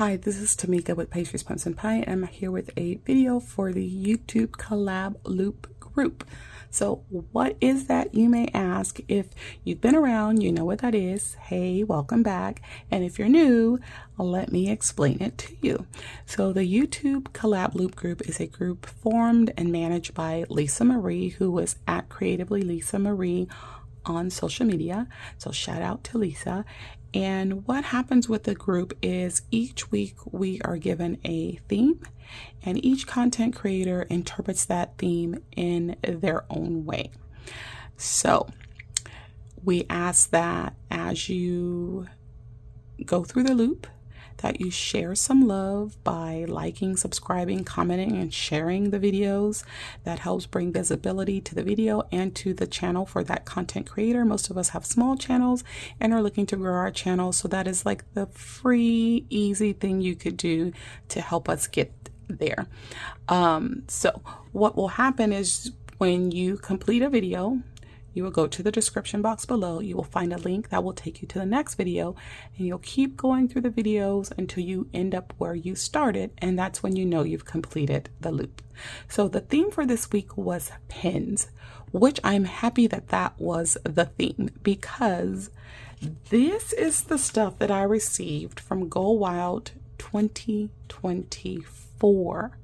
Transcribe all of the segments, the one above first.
Hi, this is Tamika with Pastries, Puns, and Pie, and I'm here with a video for the YouTube Collab Loop group. So what is that, you may ask? If you've been around, you know what that is. Hey, welcome back. And if you're new, let me explain it to you. So the YouTube Collab Loop group is a group formed and managed by Lisa Marie, who is at Creatively Lisa Marie on social media. So shout out to Lisa. And what happens with the group is each week we are given a theme, and each content creator interprets that theme in their own way. So we ask that as you go through the loop, that you share some love by liking, subscribing, commenting, and sharing the videos. That helps bring visibility to the video and to the channel for that content creator. Most of us have small channels and are looking to grow our channel, so that is like the free, easy thing you could do to help us get there. So what will happen is when you complete a video, you will go to the description box below. You will find a link that will take you to the next video, and you'll keep going through the videos until you end up where you started, and that's when you know you've completed the loop. So the theme for this week was pins, which I'm happy that that was the theme, because this is the stuff that I received from Go Wild 2024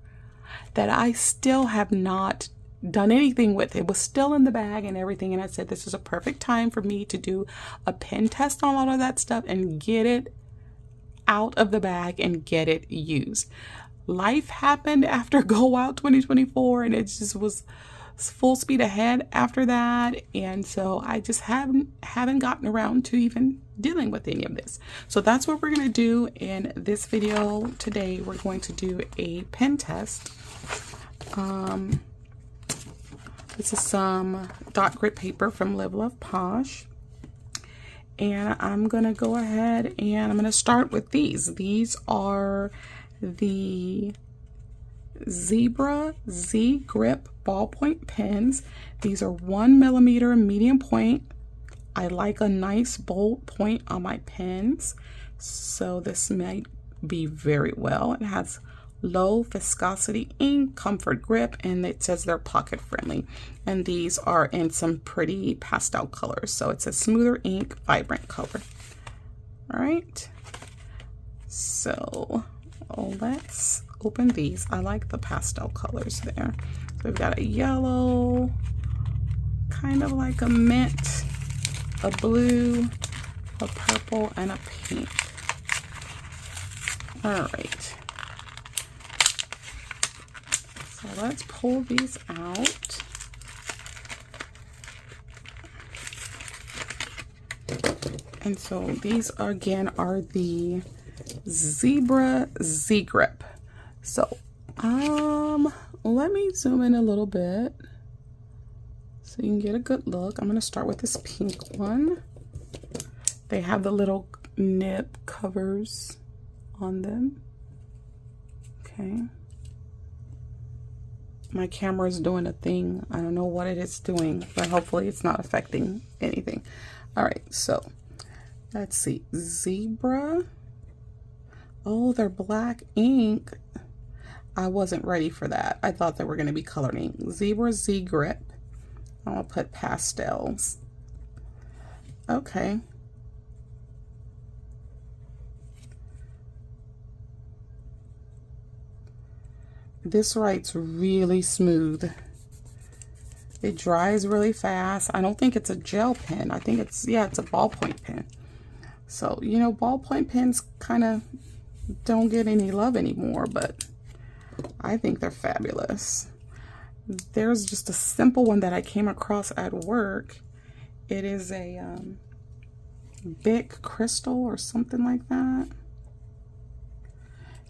that I still have not done anything with. It was still in the bag and everything, and I said this is a perfect time for me to do a pen test on all of that stuff and get it out of the bag and get it used. Life happened after Go Wild 2024, and it just was full speed ahead after that, and so I just haven't gotten around to even dealing with any of this. So that's what we're going to do in this video today. We're going to do a pen test. This is some dot grit paper from Live Love Posh. And I'm going to go ahead and I'm going to start with these. These are the Zebra Z Grip ballpoint pens. These are 1mm medium point. I like a nice bold point on my pens, so this might be very well. It has low viscosity ink, comfort grip, and it says they're pocket friendly, and these are in some pretty pastel colors, so it's a smoother ink, vibrant color. All right, so let's open these. I like the pastel colors there. So we've got a yellow, kind of like a mint, a blue, a purple, and a pink. All right, so let's pull these out. And so these are, again, are the Zebra Z Grip. So let me zoom in a little bit so you can get a good look. I'm going to start with this pink one. They have the little nib covers on them. Okay. My camera is doing a thing. I don't know what it is doing, but hopefully it's not affecting anything. All right, so let's see. Zebra. Oh, they're black ink. I wasn't ready for that. I thought they were going to be colored ink. Zebra Z Grip. I'll put pastels. Okay. This writes really smooth. It dries really fast. I don't think it's a gel pen. I think it's, yeah, it's a ballpoint pen. So, you know, ballpoint pens kind of don't get any love anymore, but I think they're fabulous. There's just a simple one that I came across at work. It is a Bic Crystal or something like that.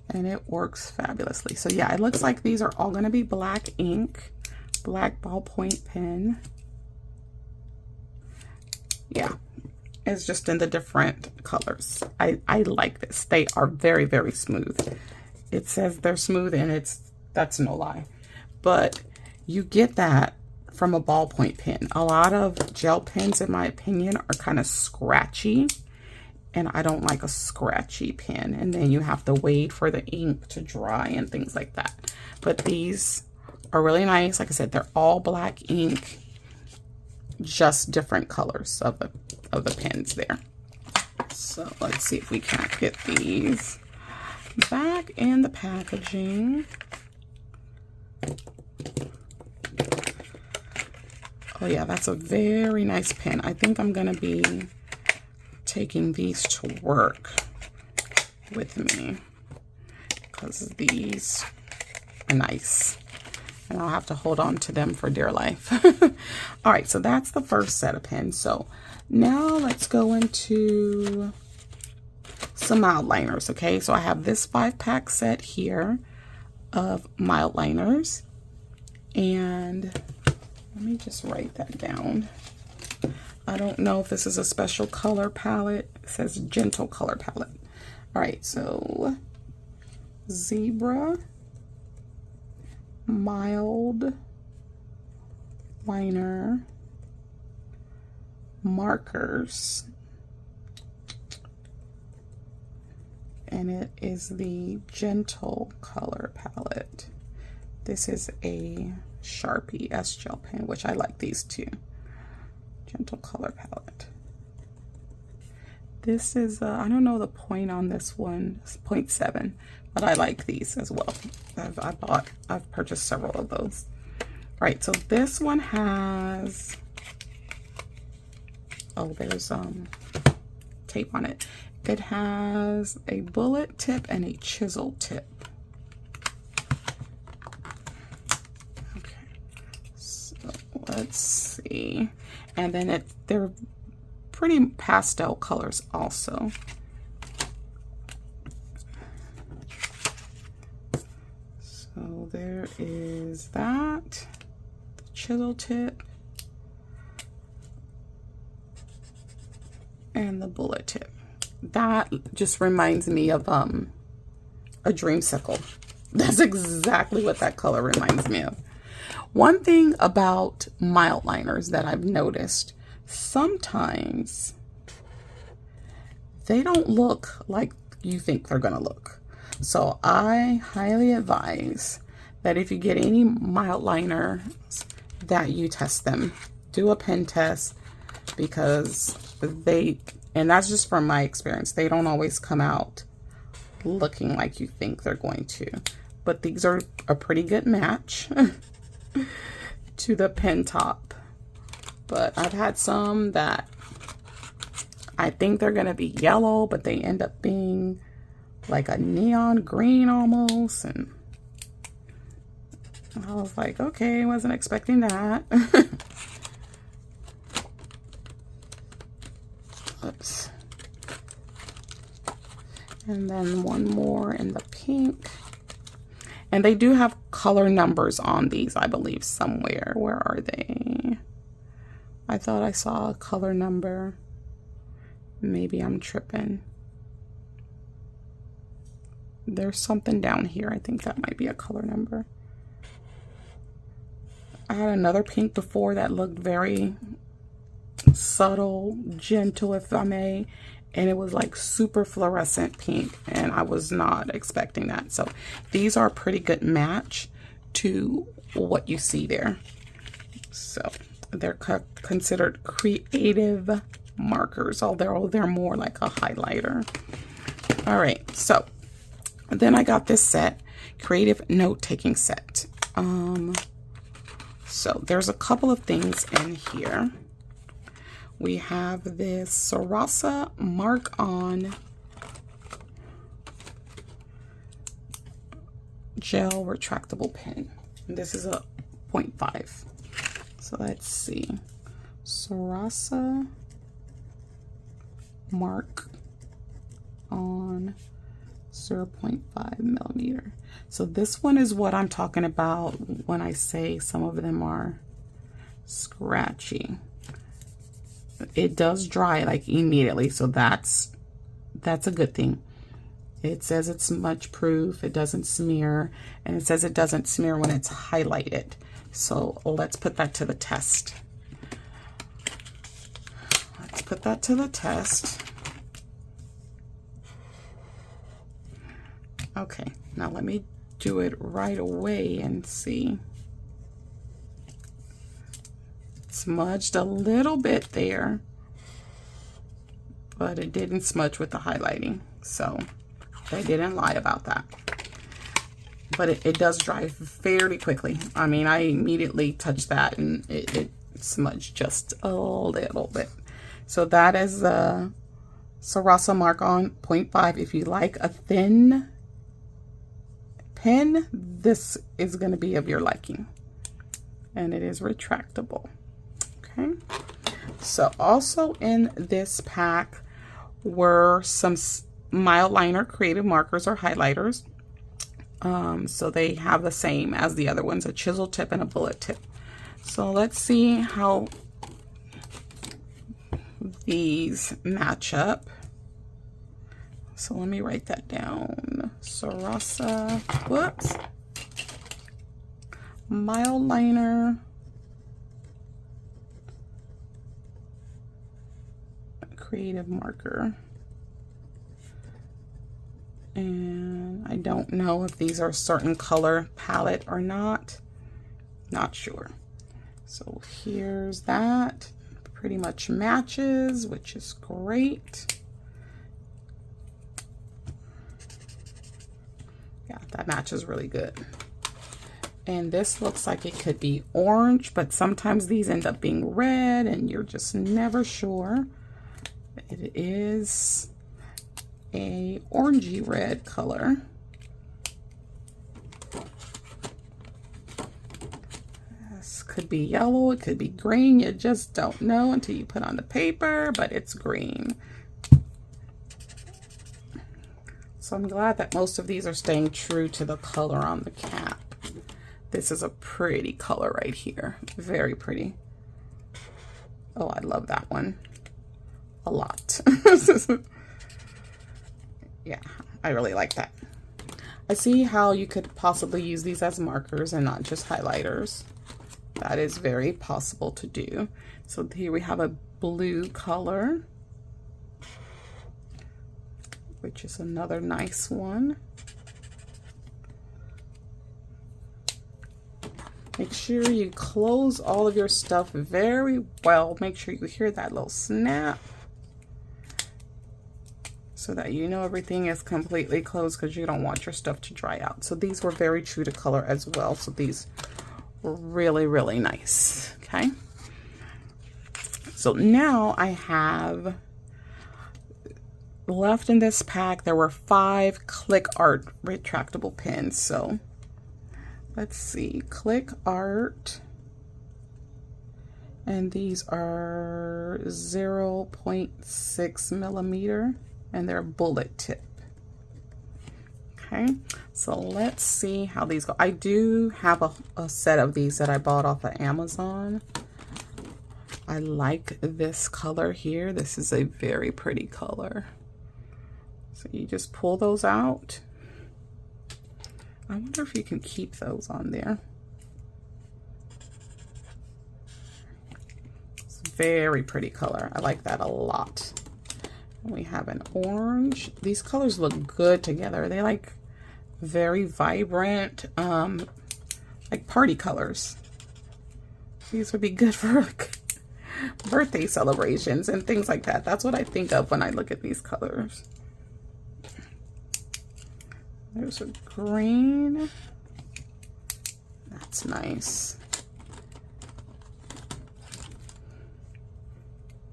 And it works fabulously. So yeah, it looks like these are all going to be black ink, black ballpoint pen. Yeah, it's just in the different colors. I like this. They are very, very smooth. It says they're smooth, and that's no lie. But you get that from a ballpoint pen. A lot of gel pens, in my opinion, are kind of scratchy. and I don't like a scratchy pen, and then you have to wait for the ink to dry and things like that. But these are really nice. Like I said, they're all black ink, just different colors of the pens there. So let's see if we can't get these back in the packaging. Oh yeah, that's a very nice pen. I think I'm gonna be taking these to work with me because these are nice, and I'll have to hold on to them for dear life. All right, so that's the first set of pens. So now let's go into some mild liners. Okay, so I have this 5-pack set here of mild liners, and let me just write that down. I don't know if this is a special color palette. It says gentle color palette. All right, so Zebra mild liner markers, and it is the gentle color palette. This is a Sharpie S-Gel pen, which I like these too. Gentle color palette. This is I don't know the point on this one. It's 0.7, but I like these as well. I've purchased several of those. All right, so this one has, oh, there's tape on it. It has a bullet tip and a chisel tip. Okay, so let's see. And then they're pretty pastel colors also. So there is that, the chisel tip, and the bullet tip. That just reminds me of a dreamsicle. That's exactly what that color reminds me of. One thing about mild liners that I've noticed, sometimes they don't look like you think they're gonna look. So I highly advise that if you get any mild liners, that you test them. Do a pen test, because and that's just from my experience, they don't always come out looking like you think they're going to. But these are a pretty good match to the pen top. But I've had some that I think they're gonna be yellow, but they end up being like a neon green almost, and I was like, okay, wasn't expecting that. Oops. And then one more in the pink. And they do have color numbers on these, I believe, somewhere. Where are they? I thought I saw a color number. Maybe I'm tripping. There's something down here. I think that might be a color number. I had another pink before that looked very subtle, gentle, if I may, and it was like super fluorescent pink, and I was not expecting that. So these are a pretty good match to what you see there. So they're considered creative markers, although they're more like a highlighter. All right, so then I got this set, creative note-taking set. So there's a couple of things in here. We have this Sarasa Mark On gel retractable pen. This is a 0.5. So let's see. Sarasa Mark On 0.5 millimeter. So this one is what I'm talking about when I say some of them are scratchy. It does dry like immediately, so that's a good thing. It says it's smudge proof, it doesn't smear, and it says it doesn't smear when it's highlighted. So let's put that to the test. Let's put that to the test. Okay, now let me do it right away and see. Smudged a little bit there, but it didn't smudge with the highlighting, so they didn't lie about that. But it does dry fairly quickly. I mean, I immediately touched that and it smudged just a little bit. So that is the Sarasa Mark-On 0.5. If you like a thin pen, this is going to be of your liking. And it is retractable. Okay. So also in this pack were some Mildliner creative markers or highlighters. So they have the same as the other ones, a chisel tip and a bullet tip. So let's see how these match up. So let me write that down. Sarasa, whoops, Mildliner creative marker. And I don't know if these are a certain color palette or not. Not sure. So here's that. Pretty much matches, which is great. Yeah, that matches really good. And this looks like it could be orange, but sometimes these end up being red and you're just never sure. It is a orangey red color. This could be yellow, it could be green, you just don't know until you put on the paper, but it's green. So I'm glad that most of these are staying true to the color on the cap. This is a pretty color right here, very pretty. Oh, I love that one a lot. Yeah, I really like that. I see how you could possibly use these as markers and not just highlighters. That is very possible to do. So here we have a blue color, which is another nice one. Make sure you close all of your stuff very well. Make sure you hear that little snap, so that you know everything is completely closed, because you don't want your stuff to dry out. So these were very true to color as well. So these were really, really nice. Okay. So now I have left in this pack, there were 5 Click Art retractable pens. So let's see, Click Art. And these are 0.6 millimeter. And they're bullet tip. Okay, so let's see how these go. I do have a set of these that I bought off of Amazon. I like this color here. This is a very pretty color. So you just pull those out. I wonder if you can keep those on there. It's a very pretty color. I like that a lot. We have an orange. These colors look good together. They like very vibrant, like party colors. These would be good for like birthday celebrations and things like that. That's what I think of when I look at these colors. There's a green. That's nice.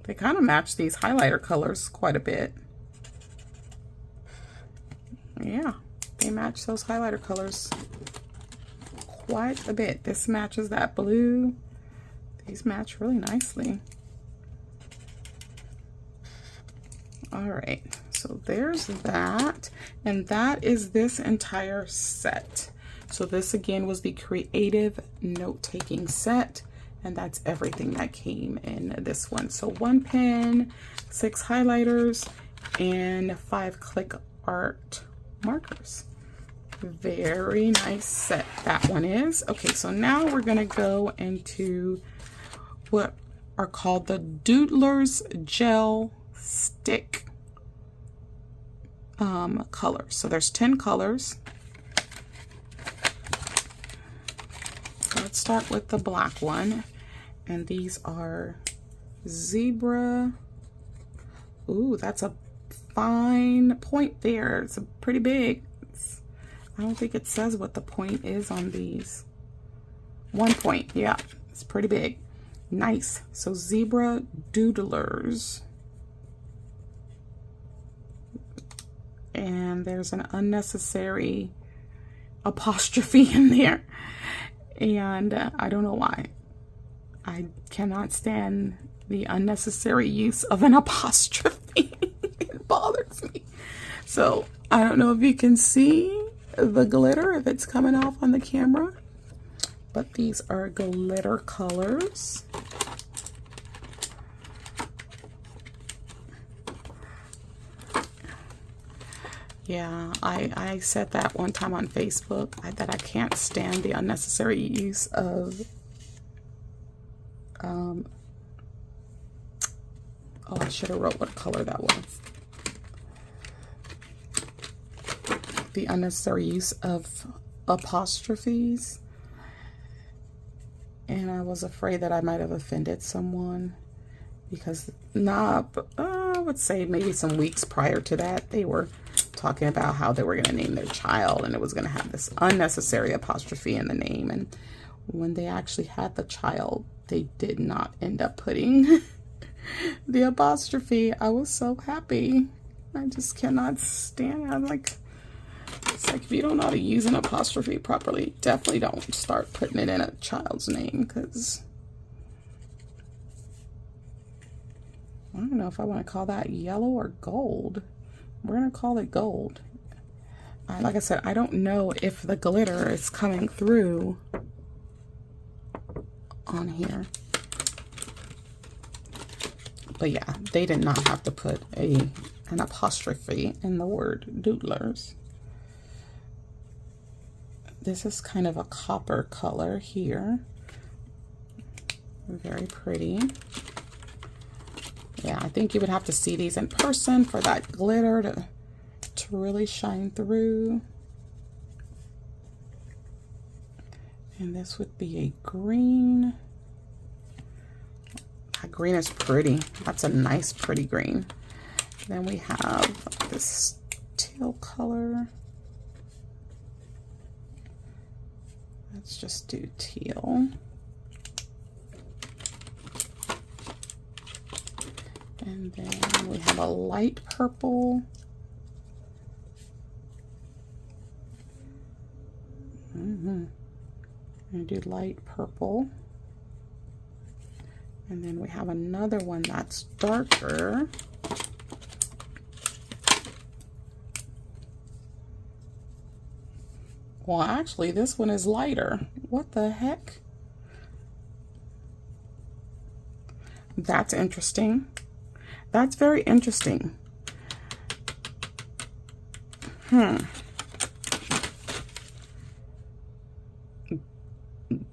They kind of match these highlighter colors quite a bit. Yeah, they match those highlighter colors quite a bit. This matches that blue. These match really nicely. All right, so there's that. And that is this entire set. So this again was the creative note-taking set. And that's everything that came in this one. So 1 pen, 6 highlighters, and 5 Click Art markers. Very nice set that one is. Okay, so now we're gonna go into what are called the Doodler's Gel Stick colors. So there's 10 colors. Let's start with the black one. And these are zebra. Ooh, that's a fine point there. It's a pretty big. I don't think it says what the point is on these. 1 point, yeah, it's pretty big. Nice. So zebra doodlers. And there's an unnecessary apostrophe in there. And I don't know why. I cannot stand the unnecessary use of an apostrophe. It bothers me. So I don't know if you can see the glitter, if it's coming off on the camera, but these are glitter colors. Yeah, I said that one time on Facebook, that I can't stand the unnecessary use of oh, I should have wrote what color that was. The unnecessary use of apostrophes. And I was afraid that I might have offended someone because I would say maybe some weeks prior to that, they were talking about how they were going to name their child and it was going to have this unnecessary apostrophe in the name. And when they actually had the child, they did not end up putting the apostrophe. I was so happy. I just cannot stand it. I'm like, it's like if you don't know how to use an apostrophe properly, definitely don't start putting it in a child's name, because I don't know if I want to call that yellow or gold. We're going to call it gold. Like I said, I don't know if the glitter is coming through on here. But yeah, they did not have to put an apostrophe in the word doodlers. This is kind of a copper color here. Very pretty. Yeah, I think you would have to see these in person for that glitter to really shine through. And this would be a green. That green is pretty. That's a nice, pretty green. Then we have this teal color. Let's just do teal. And then we have a light purple. I'm gonna do light purple. And then we have another one that's darker. Well, actually, this one is lighter. What the heck? That's interesting. That's very interesting.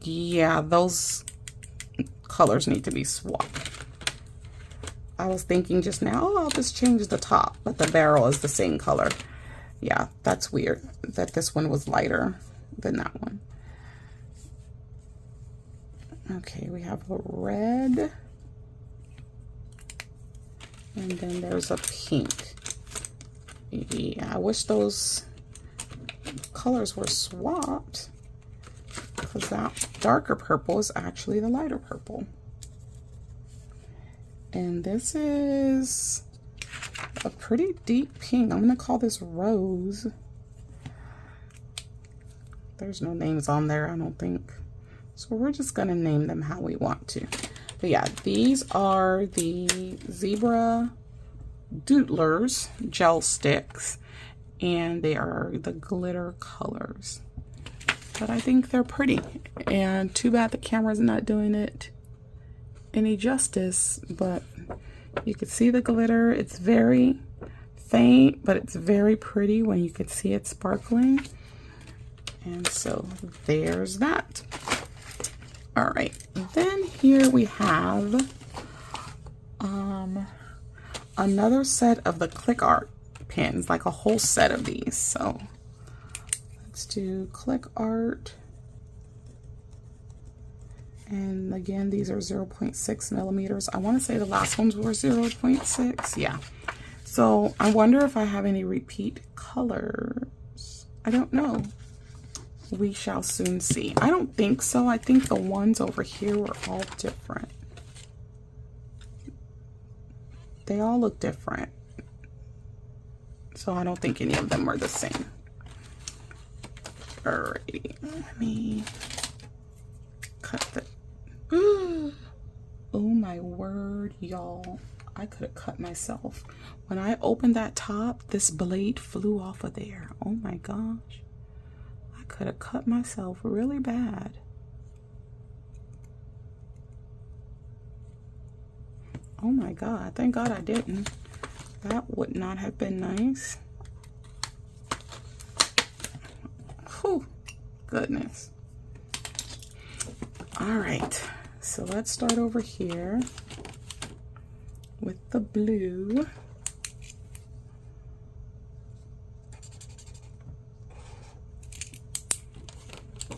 Yeah, those colors need to be swapped. I was thinking just now, oh, I'll just change the top, but the barrel is the same color. Yeah, that's weird that this one was lighter than that one. Okay, we have a red. And then there's a pink. Yeah, I wish those colors were swapped, because that darker purple is actually the lighter purple. And this is a pretty deep pink. I'm gonna call this rose. There's no names on there, I don't think. So we're just gonna name them how we want to. But yeah, these are the Zebra Doodlers gel sticks, and they are the glitter colors. But I think they're pretty, and too bad the camera's not doing it any justice, but you can see the glitter. It's very faint, but it's very pretty when you can see it sparkling. And so there's that. All right, then here we have another set of the Click Art pens, like a whole set of these. So let's do Click Art. And again, these are 0.6 millimeters. I want to say the last ones were 0.6. Yeah. So I wonder if I have any repeat colors. I don't know. We shall soon see. I don't think so. I think the ones over here were all different. They all look different. So I don't think any of them are the same. Alrighty. Let me cut the... Oh my word, y'all. I could have cut myself. When I opened that top, this blade flew off of there. Oh my gosh. I could have cut myself really bad. Oh my God. Thank God I didn't. That would not have been nice. Whew. Goodness. All right. So let's start over here with the blue.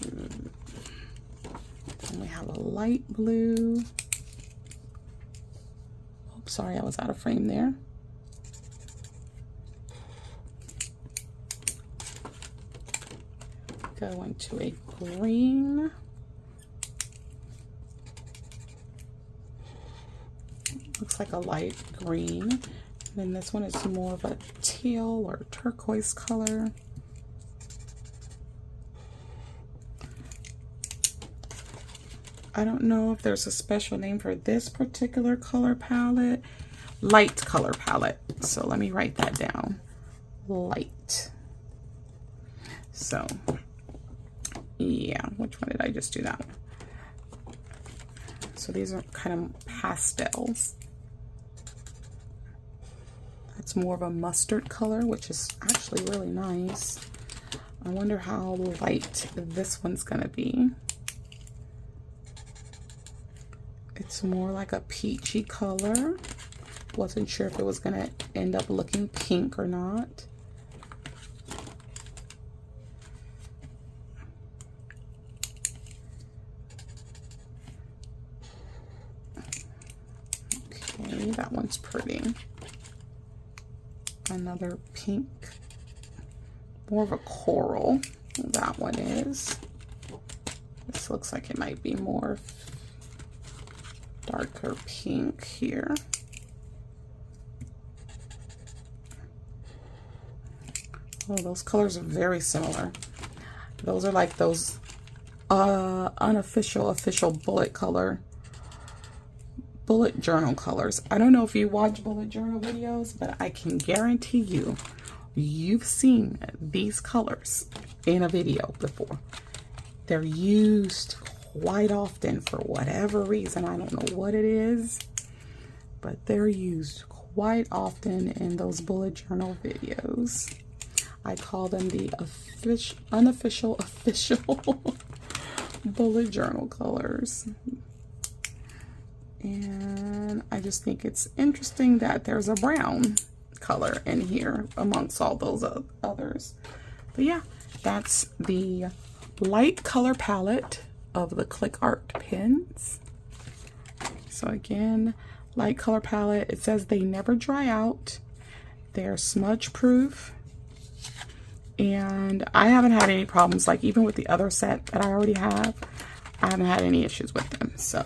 And we have a light blue. Oops, sorry, I was out of frame there. Go into a green. Looks like a light green. And then this one is more of a teal or turquoise color. I don't know if there's a special name for this particular color palette. Light color palette. So let me write that down. Light. So, yeah, which one did I just do that one? So these are kind of pastels. It's more of a mustard color, which is actually really nice. I wonder how light this one's gonna be. It's more like a peachy color. Wasn't sure if it was gonna end up looking pink or not. Okay, that one's pretty. Another pink, more of a coral. That one is. This looks like it might be more darker pink here. Oh, those colors are very similar. Those are like those unofficial, official bullet journal colors. I don't know if you watch bullet journal videos, but I can guarantee you've seen these colors in a video before. They're used quite often for whatever reason. I don't know what it is, but they're used quite often in those bullet journal videos. I call them the unofficial bullet journal colors. And I just think it's interesting that there's a brown color in here amongst all those others. But yeah, that's the light color palette of the Click Art pens. So again, light color palette. It says they never dry out. They're smudge proof. And I haven't had any problems, like even with the other set that I already have, I haven't had any issues with them. So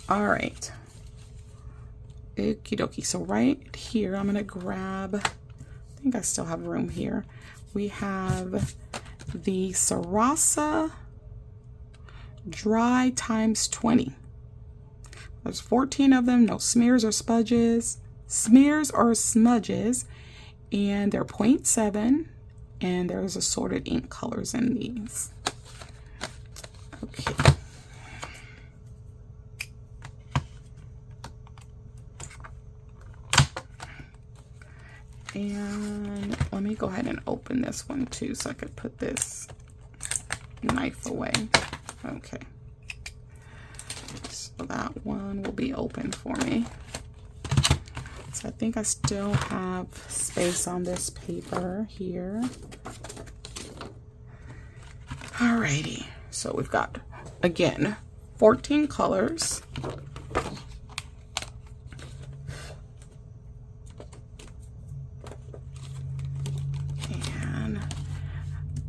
all right, okie dokie. So right here, I'm gonna grab, I think I still have room here. We have the Sarasa Dry Times 20. There's 14 of them, no smears or smudges, and they're 0.7, and there's assorted ink colors in these. Okay. And let me go ahead and open this one too so I could put this knife away. Okay. So that one will be open for me. So I think I still have space on this paper here. Alrighty, so we've got, again, 14 colors. And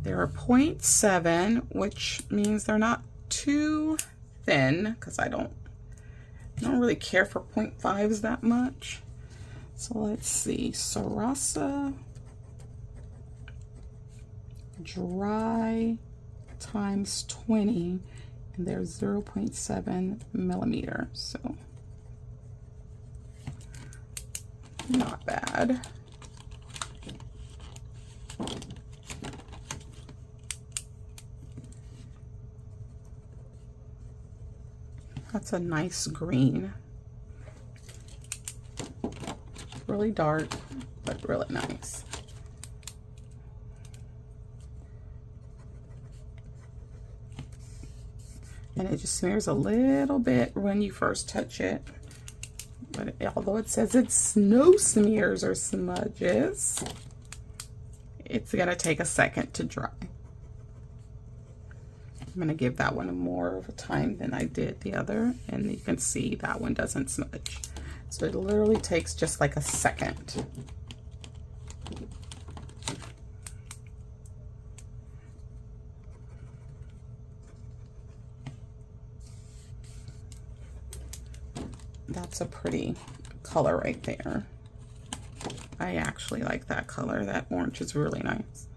they're 0.7, which means they're not too thin, because I don't really care for 0.5s that much. So let's see, Sarasa Dry times 20, and they're 0.7 millimeter, so not bad. That's a nice green. Really dark, but really nice. And it just smears a little bit when you first touch it. But although it says it's no smears or smudges, it's gonna take a second to dry. I'm gonna give that one more of a time than I did the other, and you can see that one doesn't smudge. So it literally takes just like a second. That's a pretty color right there. I actually like that color. That orange is really nice.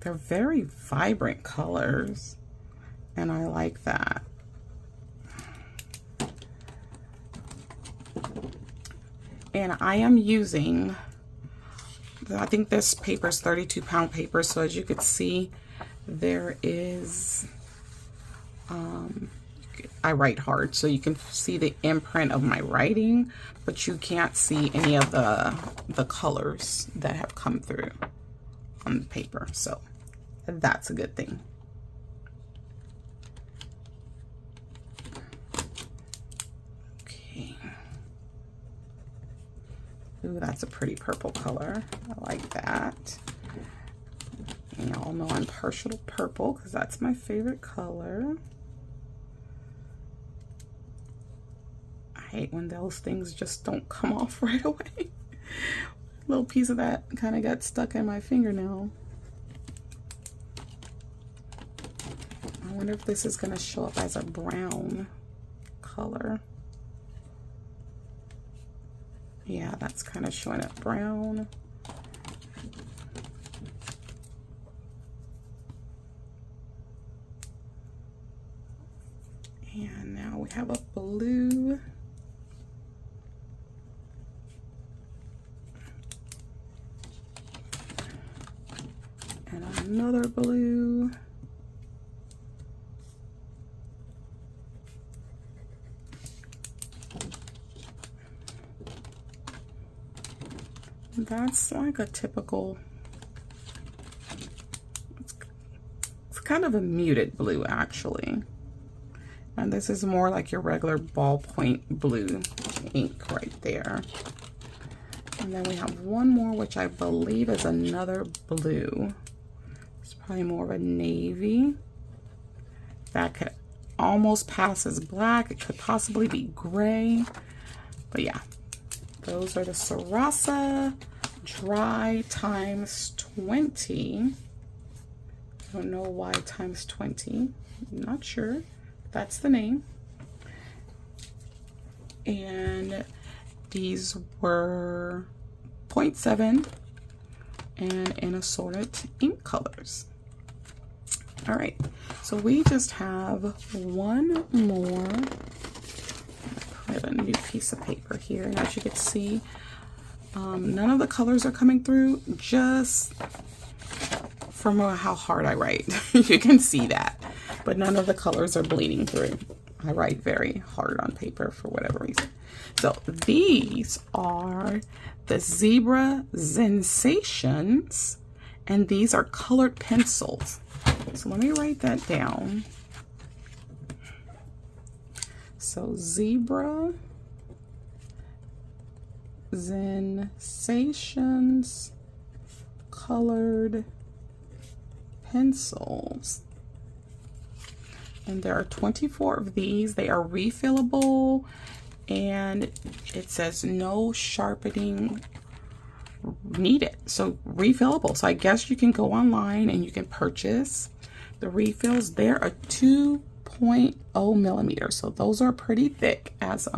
They're very vibrant colors, and I like that. And I am using, I think this paper is 32-pound paper, so as you could see, there is, I write hard, so you can see the imprint of my writing, but you can't see any of the colors that have come through on the paper, so that's a good thing. Okay. Ooh, that's a pretty purple color. I like that. And y'all know I'm partial to purple because that's my favorite color. I hate when those things just don't come off right away. A little piece of that kind of got stuck in my fingernail. I wonder if this is going to show up as a brown color. Yeah, that's kind of showing up brown. And now we have a blue. And another blue. That's like a typical, it's kind of a muted blue actually. And this is more like your regular ballpoint blue ink right there. And then we have one more, which I believe is another blue. It's probably more of a navy. That could almost pass as black. It could possibly be gray. But yeah, those are the Sarasa Dry times 20. I don't know why times 20. I'm not sure. That's the name. And these were 0.7 and in assorted ink colors. All right, so we just have one more. Put a new piece of paper here, and as you can see, none of the colors are coming through, just from how hard I write. You can see that, but none of the colors are bleeding through. I write very hard on paper for whatever reason. So these are the Zebra Zensations, and these are colored pencils. So let me write that down. So Zebra Zensations colored pencils. And there are 24 of these. They are refillable, and it says no sharpening needed. So refillable. So I guess you can go online and you can purchase the refills. They're a 2.0 millimeters. So those are pretty thick as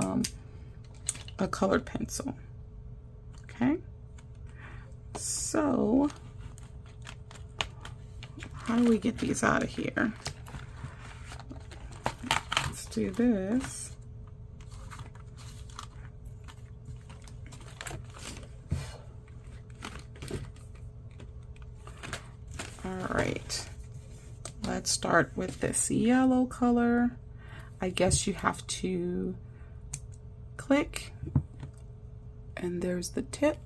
a colored pencil. Okay. So how do we get these out of here? Let's do this. All right, let's start with this yellow color. I guess you have to click, and there's the tip.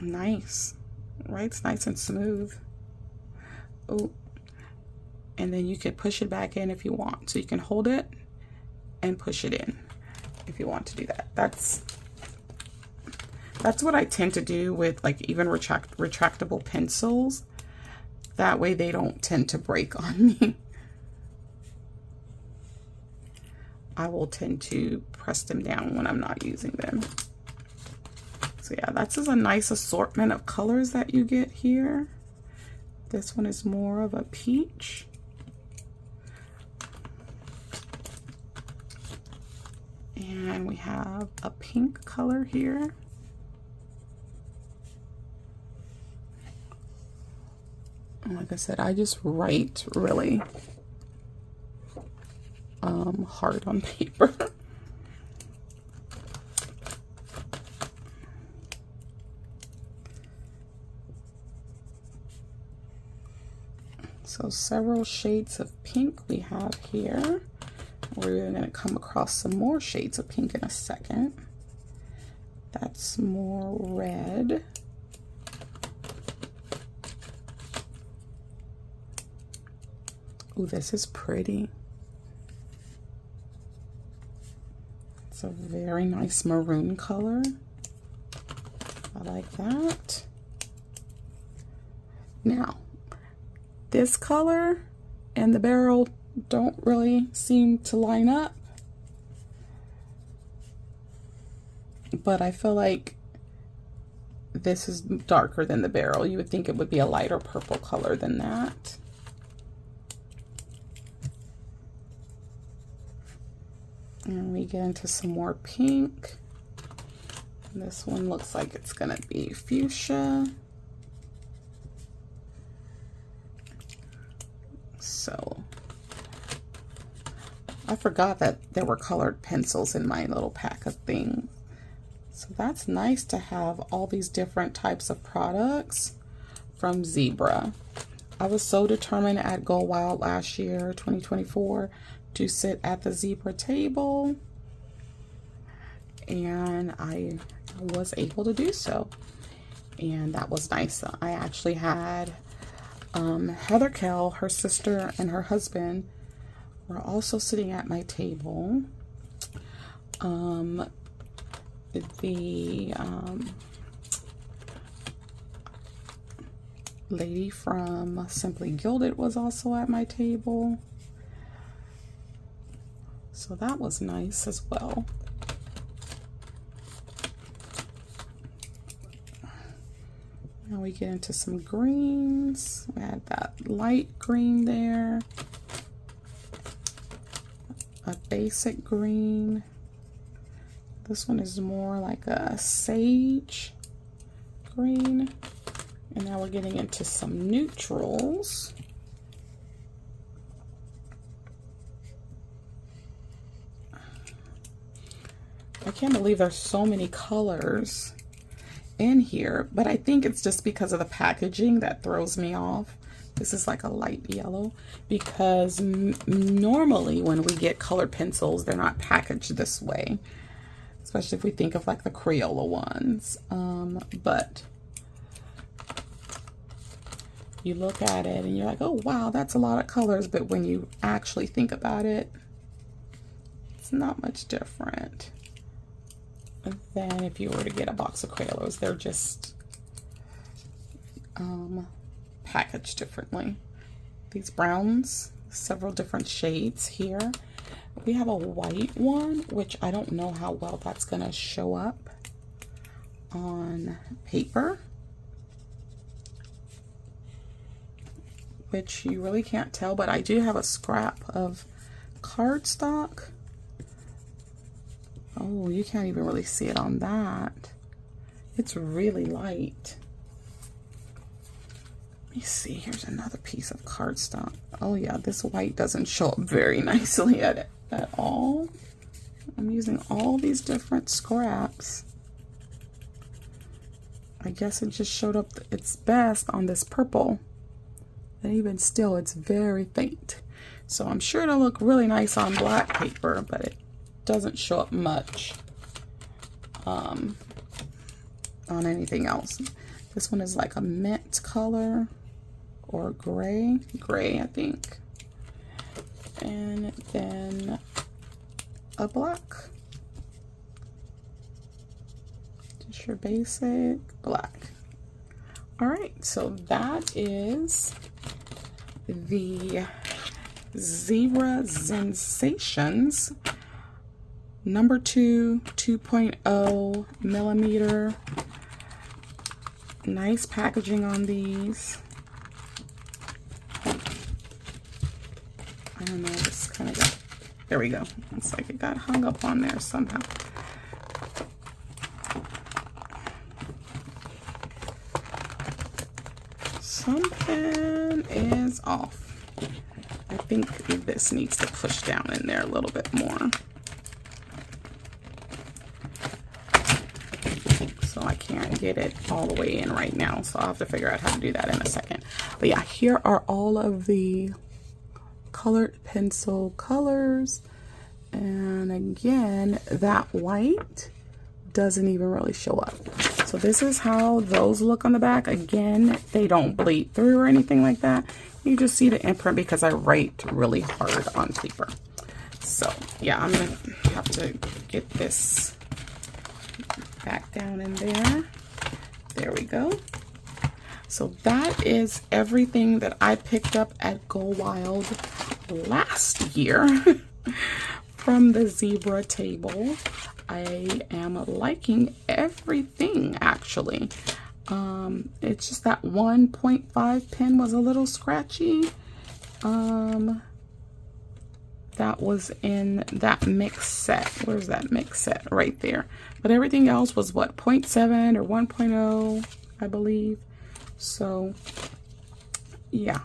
Nice, right? It's nice and smooth. Oh, and then you can push it back in if you want. So you can hold it and push it in if you want to do that. That's what I tend to do with like even retractable pencils. That way they don't tend to break on me. I will tend to press them down when I'm not using them. So yeah, that's just a nice assortment of colors that you get here. This one is more of a peach. And we have a pink color here. Like I said, I just write really hard on paper. So several shades of pink we have here. We're going to come across some more shades of pink in a second. That's more red. Ooh, this is pretty. It's a very nice maroon color. I like that. Now, this color and the barrel don't really seem to line up, but I feel like this is darker than the barrel. You would think it would be a lighter purple color than that. And we get into some more pink. This one looks like it's gonna be fuchsia. So I forgot that there were colored pencils in my little pack of things. So that's nice to have all these different types of products from Zebra. I was so determined at Go Wild last year, 2024, to sit at the Zebra table, and I was able to do so, and that was nice. I actually had Heather Kell, her sister, and her husband were also sitting at my table. The lady from Simply Gilded was also at my table. So that was nice as well. Now we get into some greens. We had that light green there, a basic green. This one is more like a sage green. And now we're getting into some neutrals. I can't believe there's so many colors in here, but I think it's just because of the packaging that throws me off. This is like a light yellow, because normally when we get colored pencils, they're not packaged this way, especially if we think of like the Crayola ones. But you look at it and you're like, oh wow, that's a lot of colors, but when you actually think about it, it's not much different than if you were to get a box of Crayolas. They're just packaged differently. These browns, several different shades here. We have a white one, which I don't know how well that's gonna show up on paper, which you really can't tell, but I do have a scrap of cardstock. Oh, you can't even really see it on that. It's really light. Let me see, here's another piece of cardstock. Oh yeah, this white doesn't show up very nicely at all. I'm using all these different scraps. I guess it just showed up its best on this purple. And even still, it's very faint. So I'm sure it'll look really nice on black paper, but it doesn't show up much on anything else. This one is like a mint color or gray, I think. And then a black. Just your basic black. All right, so that is the Zebra Sensations number 2 2.0 millimeter. Nice packaging on these. I don't know, this kind of got, there we go. It's like it got hung up on there somehow. Something is off. I think this needs to push down in there a little bit more. So I can't get it all the way in right now. So I'll have to figure out how to do that in a second. But yeah, here are all of the colored pencil colors. And again, that white doesn't even really show up. So this is how those look on the back. Again, they don't bleed through or anything like that. You just see the imprint because I write really hard on paper. So yeah, I'm gonna have to get this back down in there. There we go. So that is everything that I picked up at Go Wild last year from the Zebra table. I am liking everything actually. It's just that 1.5 pen was a little scratchy. That was in that mix set. Where's that mix set? Right there. But everything else was what, 0.7 or 1.0, I believe. So yeah,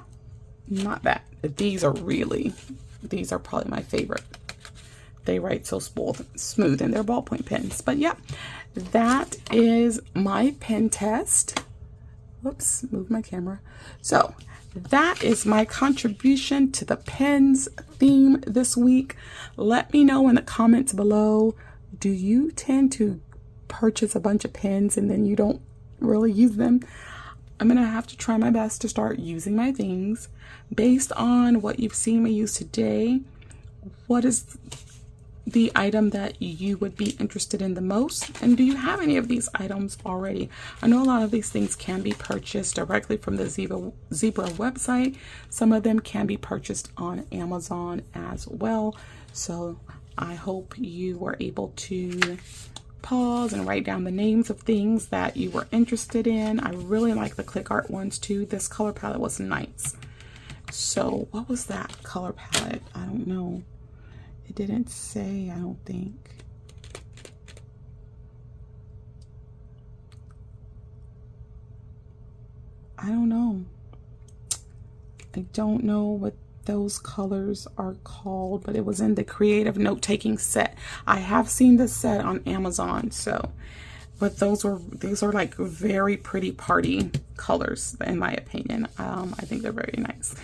not bad. These are probably my favorite. They write so smooth and they're ballpoint pens. But yeah, that is my pen test. Whoops, move my camera. So that is my contribution to the pens theme this week. Let me know in the comments below, do you tend to purchase a bunch of pens and then you don't really use them? I'm gonna have to try my best to start using my things based on what you've seen me use today. What is the item that you would be interested in the most, and do you have any of these items already? I know a lot of these things can be purchased directly from the Zebra website. Some of them can be purchased on Amazon as well. So I hope you were able to pause and write down the names of things that you were interested in. I really like the click art ones too. This color palette was nice. So what was that color palette? I don't know. It didn't say, I don't think. I don't know. I don't know what those colors are called, but it was in the creative note-taking set. I have seen this set on Amazon, so, but these are like very pretty party colors in my opinion. I think they're very nice.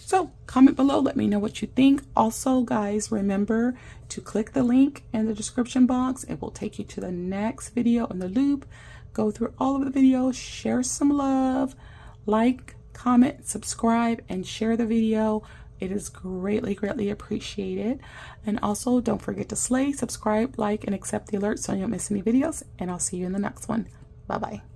So comment below, let me know what you think. Also guys, remember to click the link in the description box. It will take you to the next video in the loop. Go through all of the videos, share some love, like, comment, subscribe, and share the video. It is greatly, greatly appreciated. And also, don't forget to slay, subscribe, like, and accept the alerts so you don't miss any videos. And I'll see you in the next one. Bye-bye.